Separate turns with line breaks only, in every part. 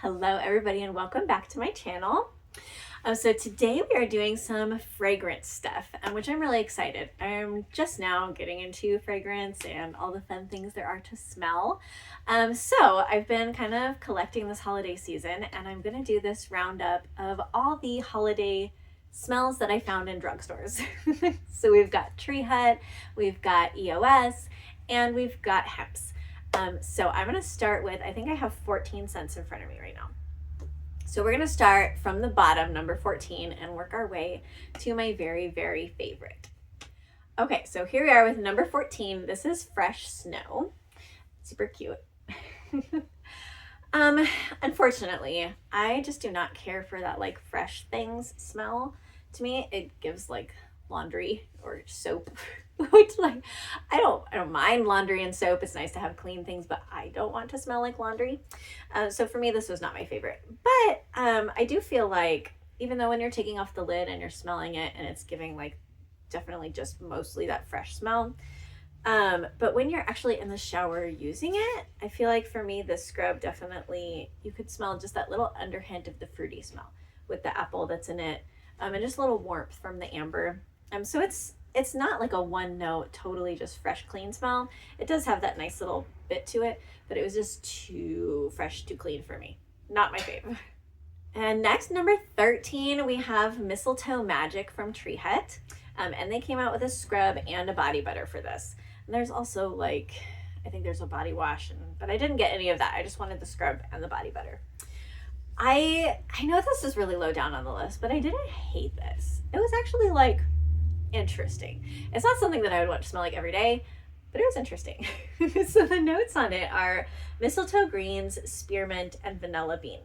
Hello everybody and welcome back to my channel. So today we are doing some fragrance stuff, which I'm really excited. I'm just now getting into fragrance and all the fun things there are to smell. So I've been kind of collecting this holiday season, and I'm going to do this roundup of all the holiday smells that I found in drugstores. So we've got Tree Hut, we've got EOS, and we've got Hempz. So I'm going to start with, I think I have 14 scents in front of me right now. So we're going to start from the bottom, number 14, and work our way to my very, very favorite. Okay, so here we are with number 14. This is Fresh Snow. Super cute. Unfortunately, I just do not care for that like fresh things smell. To me, it gives like laundry or soap. Which like I don't mind laundry and soap. It's nice to have clean things, but I don't want to smell like laundry. So for me, this was not my favorite. But I do feel like even though when you're taking off the lid and you're smelling it and it's giving like definitely just mostly that fresh smell. But when you're actually in the shower using it, I feel like for me, this scrub definitely, you could smell just that little underhint of the fruity smell with the apple that's in it, and just a little warmth from the amber. So it's not like a one note, totally just fresh, clean smell. It does have that nice little bit to it, but it was just too fresh, too clean for me. Not my favorite. And next, number 13, we have Mistletoe Magic from Tree Hut. And they came out with a scrub and a body butter for this. And there's also like, I think there's a body wash, but I didn't get any of that. I just wanted the scrub and the body butter. I know this is really low down on the list, but I didn't hate this. It was actually like interesting. It's not something that I would want to smell like every day, but it was interesting. So the notes on it are mistletoe greens, spearmint, and vanilla bean.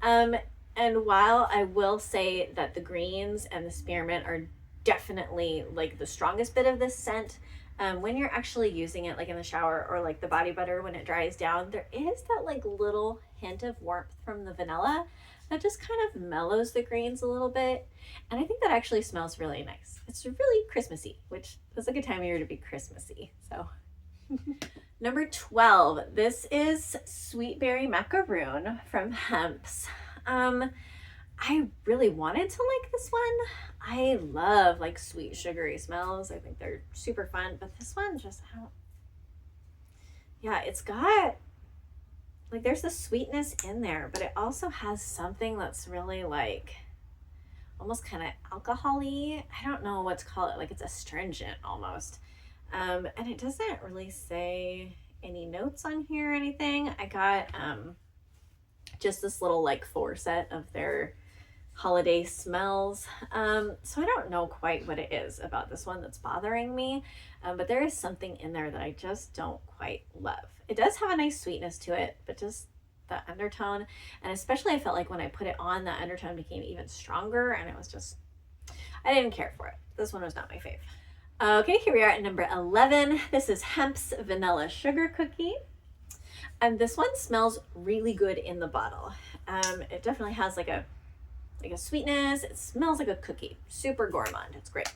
And while I will say that the greens and the spearmint are definitely like the strongest bit of this scent, when you're actually using it like in the shower or like the body butter when it dries down, there is that like little hint of warmth from the vanilla that just kind of mellows the greens a little bit. And I think that actually smells really nice. It's really Christmassy, which is a good time of year to be Christmassy. So number 12, this is Sweet Berry Macaroon from Hempz. I really wanted to like this one. I love like sweet sugary smells. I think they're super fun, but this one just, yeah, it's got like there's the sweetness in there, but it also has something that's really like almost kind of alcohol-y. I don't know what to call it. Like it's astringent almost. And it doesn't really say any notes on here or anything. I got just this little like 4 set of their holiday smells. So I don't know quite what it is about this one that's bothering me, but there is something in there that I just don't quite love. It does have a nice sweetness to it, but just the undertone, and especially I felt like when I put it on, the undertone became even stronger, and it was just, I didn't care for it. This one was not my fave. Okay, here we are at number 11. This is Hempz Vanilla Sugar Cookie. And this one smells really good in the bottle. It definitely has like a sweetness. It smells like a cookie. Super gourmand. It's great.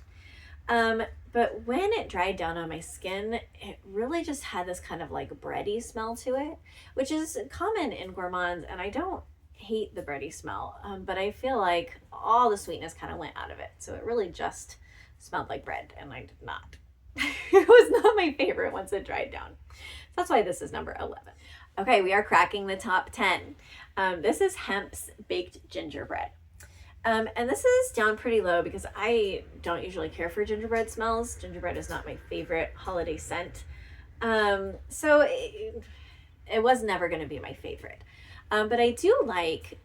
But when it dried down on my skin, it really just had this kind of like bready smell to it, which is common in gourmands, and I don't hate the bready smell, but I feel like all the sweetness kind of went out of it. So it really just smelled like bread, and I did not. It was not my favorite once it dried down. So that's why this is number 11. Okay, we are cracking the top 10. This is Hempz Baked Gingerbread. And this is down pretty low because I don't usually care for gingerbread smells. Gingerbread is not my favorite holiday scent. So it was never going to be my favorite. But I do like,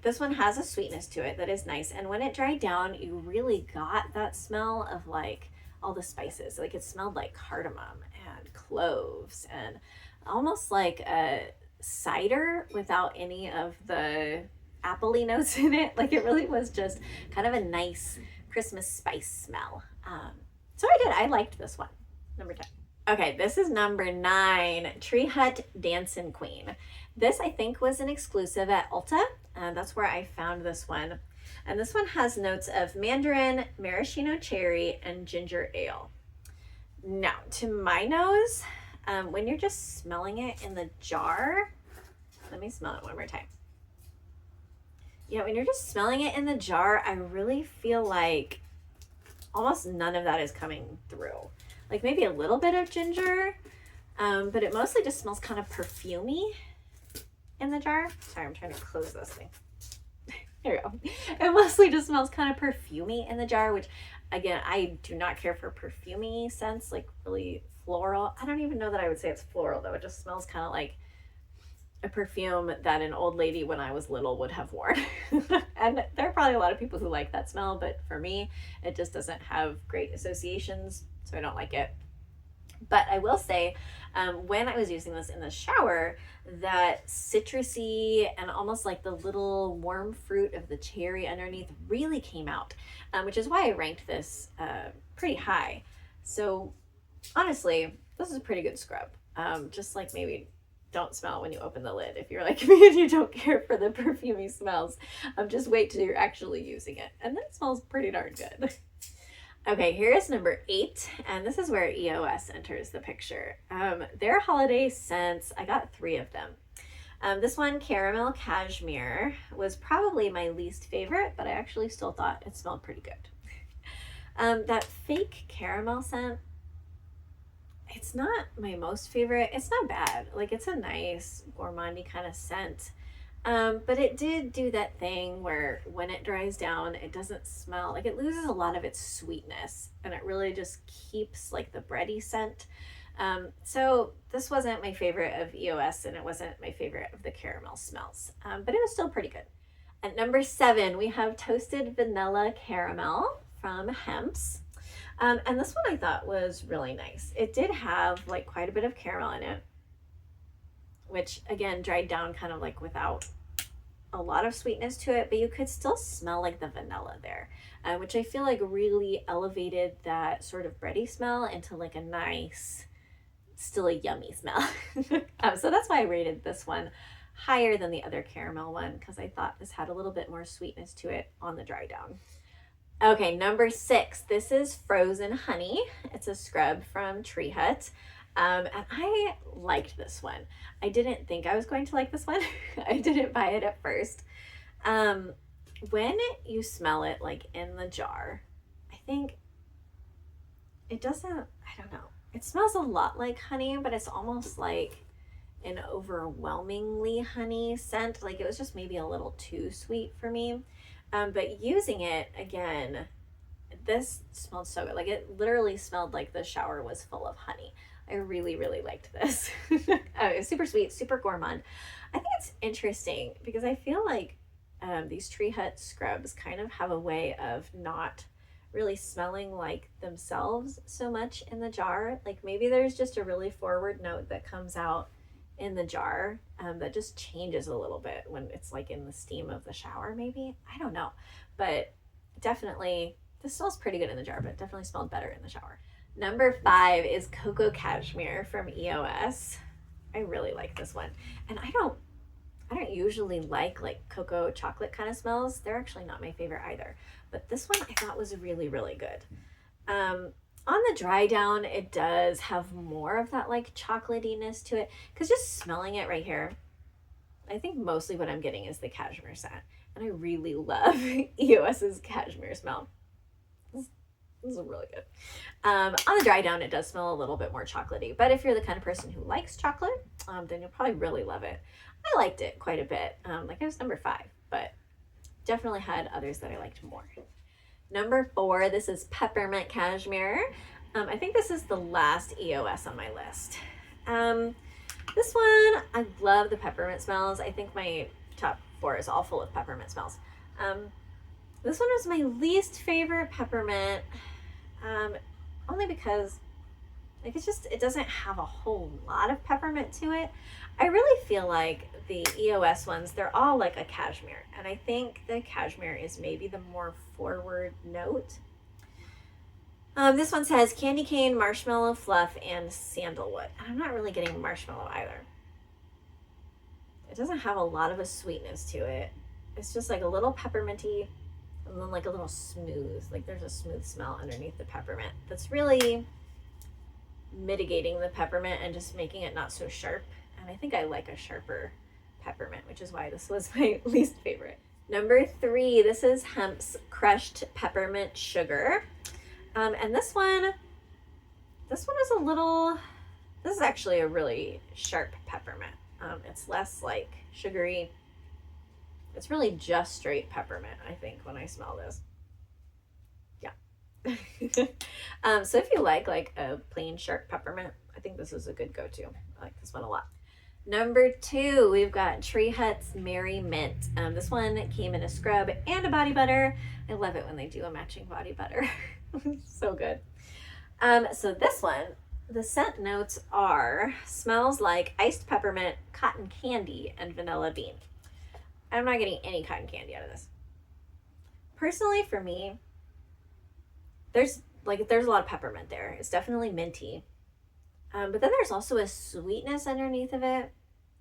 this one has a sweetness to it that is nice. And when it dried down, you really got that smell of like all the spices. Like it smelled like cardamom and cloves and almost like a cider without any of the appley notes in it. Like it really was just kind of a nice Christmas spice smell. So I liked this one. Number 10. Okay, this is number 9, Tree Hut Dancin' Queen. This I think was an exclusive at Ulta. That's where I found this one. And this one has notes of mandarin, maraschino cherry, and ginger ale. Now, to my nose, when you're just smelling it in the jar, let me smell it one more time. Yeah, when you're just smelling it in the jar, I really feel like almost none of that is coming through. Like maybe a little bit of ginger, but it mostly just smells kind of perfumey in the jar. Sorry, I'm trying to close this thing. Here we go. It mostly just smells kind of perfumey in the jar, which again, I do not care for perfumey scents, like really floral. I don't even know that I would say it's floral though. It just smells kind of like a perfume that an old lady when I was little would have worn. And there are probably a lot of people who like that smell, but for me, it just doesn't have great associations, so I don't like it. But I will say, when I was using this in the shower, that citrusy and almost like the little warm fruit of the cherry underneath really came out, which is why I ranked this pretty high. So honestly, this is a pretty good scrub. Just like maybe don't smell when you open the lid if you're like me and you don't care for the perfumey smells. Just wait till you're actually using it, and then it smells pretty darn good. Okay, here is number 8, and this is where EOS enters the picture. Their holiday scents, I got 3 of them. This one, Caramel Cashmere, was probably my least favorite, but I actually still thought it smelled pretty good. That fake caramel scent, it's not my most favorite. It's not bad. Like, it's a nice gourmandy kind of scent. But it did do that thing where when it dries down, it doesn't smell like, it loses a lot of its sweetness, and it really just keeps like the bready scent. So this wasn't my favorite of EOS, and it wasn't my favorite of the caramel smells, but it was still pretty good. At number 7, we have Toasted Vanilla Caramel from Hempz. And this one I thought was really nice. It did have like quite a bit of caramel in it, which again dried down kind of like without a lot of sweetness to it, but you could still smell like the vanilla there, which I feel like really elevated that sort of bready smell into like a nice, still a yummy smell. So that's why I rated this one higher than the other caramel one, because I thought this had a little bit more sweetness to it on the dry down. Okay, number 6, this is Frozen Honey. It's a scrub from Tree Hut. And I liked this one. I didn't think I was going to like this one. I didn't buy it at first. When you smell it like in the jar, I think it doesn't, I don't know. It smells a lot like honey, but it's almost like an overwhelmingly honey scent. Like it was just maybe a little too sweet for me. But using it again, this smelled so good. Like it literally smelled like the shower was full of honey. I really, really liked this. It was super sweet, super gourmand. I think it's interesting because I feel like these Tree Hut scrubs kind of have a way of not really smelling like themselves so much in the jar. Like maybe there's just a really forward note that comes out in the jar that just changes a little bit when it's like in the steam of the shower, maybe. I don't know. But definitely, this smells pretty good in the jar, but definitely smelled better in the shower. Number 5 is Cocoa Cashmere from EOS. I really like this one. And I don't usually like cocoa chocolate kind of smells. They're actually not my favorite either. But this one I thought was really, really good. On the dry down, it does have more of that like chocolatiness to it. Because just smelling it right here, I think mostly what I'm getting is the cashmere scent. And I really love EOS's cashmere smell. This is really good. On the dry down, it does smell a little bit more chocolatey. But if you're the kind of person who likes chocolate, then you'll probably really love it. I liked it quite a bit. Like it was number 5, but definitely had others that I liked more. Number 4, this is Peppermint Cashmere. I think this is the last EOS on my list. This one, I love the peppermint smells. I think my top 4 is all full of peppermint smells. This one was my least favorite peppermint, only because like it doesn't have a whole lot of peppermint to it. I really feel like the EOS ones, they're all like a cashmere, and I think the cashmere is maybe the more forward note. This one says candy cane, marshmallow fluff, and sandalwood. And I'm not really getting marshmallow either. It doesn't have a lot of a sweetness to it. It's just like a little pepperminty, and then like a little smooth, like there's a smooth smell underneath the peppermint that's really mitigating the peppermint and just making it not so sharp. And I think I like a sharper peppermint, which is why this was my least favorite. Number 3, this is Hempz crushed peppermint sugar. And this one is a little, this is actually a really sharp peppermint. It's less like sugary. It's really just straight peppermint, I think, when I smell this. Yeah. So if you like a plain sharp peppermint, I think this is a good go-to. I like this one a lot. Number 2, we've got Tree Hut's Merry Mint. This one came in a scrub and a body butter. I love it when they do a matching body butter. So good. So this one, the scent notes are, smells like iced peppermint, cotton candy, and vanilla bean. I'm not getting any cotton candy out of this. Personally, for me, there's a lot of peppermint there. It's definitely minty. But then there's also a sweetness underneath of it,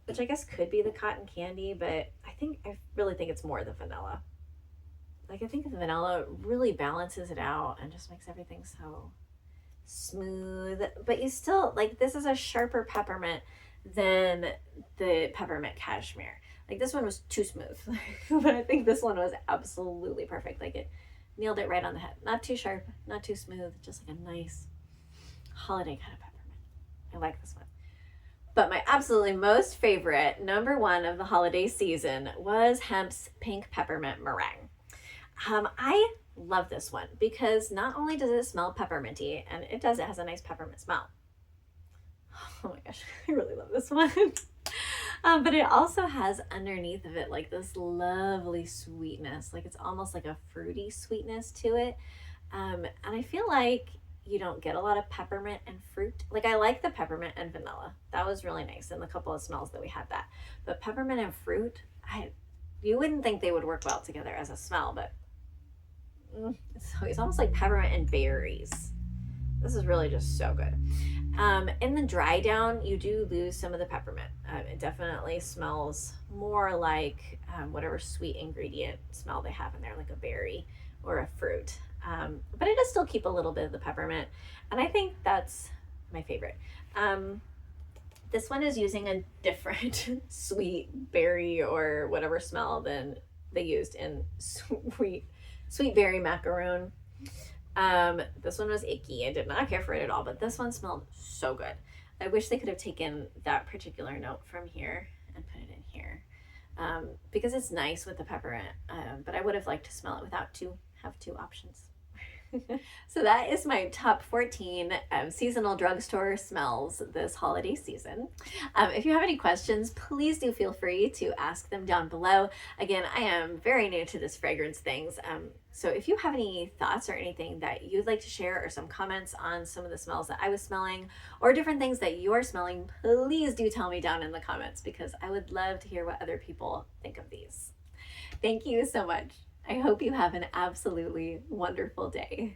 which I guess could be the cotton candy, but I really think it's more the vanilla. Like, I think the vanilla really balances it out and just makes everything so smooth. But you still, like, this is a sharper peppermint than the peppermint cashmere. Like, this one was too smooth, but I think this one was absolutely perfect. Like, it nailed it right on the head. Not too sharp, not too smooth, just like a nice holiday kind of peppermint. I like this one. But my absolutely most favorite, number 1 of the holiday season, was Hempz Pink Peppermint Meringue. I love this one because not only does it smell pepperminty, and it has a nice peppermint smell. Oh my gosh, I really love this one. But it also has underneath of it like this lovely sweetness. Like, it's almost like a fruity sweetness to it. And I feel like you don't get a lot of peppermint and fruit. Like, I like the peppermint and vanilla. That was really nice in the couple of smells that we had that. But peppermint and fruit, you wouldn't think they would work well together as a smell, but it's almost like peppermint and berries. This is really just so good. In the dry down, you do lose some of the peppermint. It definitely smells more like whatever sweet ingredient smell they have in there, like a berry or a fruit. But it does still keep a little bit of the peppermint, and I think that's my favorite. This one is using a different sweet berry or whatever smell than they used in sweet berry macaroon. This one was icky. I did not care for it at all, but this one smelled so good. I wish they could have taken that particular note from here and put it in here, because it's nice with the peppermint, but I would have liked to smell it without have two options. So that is my top 14 seasonal drugstore smells this holiday season. If you have any questions, please do feel free to ask them down below. Again, I am very new to this fragrance things. So if you have any thoughts or anything that you'd like to share, or some comments on some of the smells that I was smelling, or different things that you're smelling, please do tell me down in the comments, because I would love to hear what other people think of these. Thank you so much. I hope you have an absolutely wonderful day.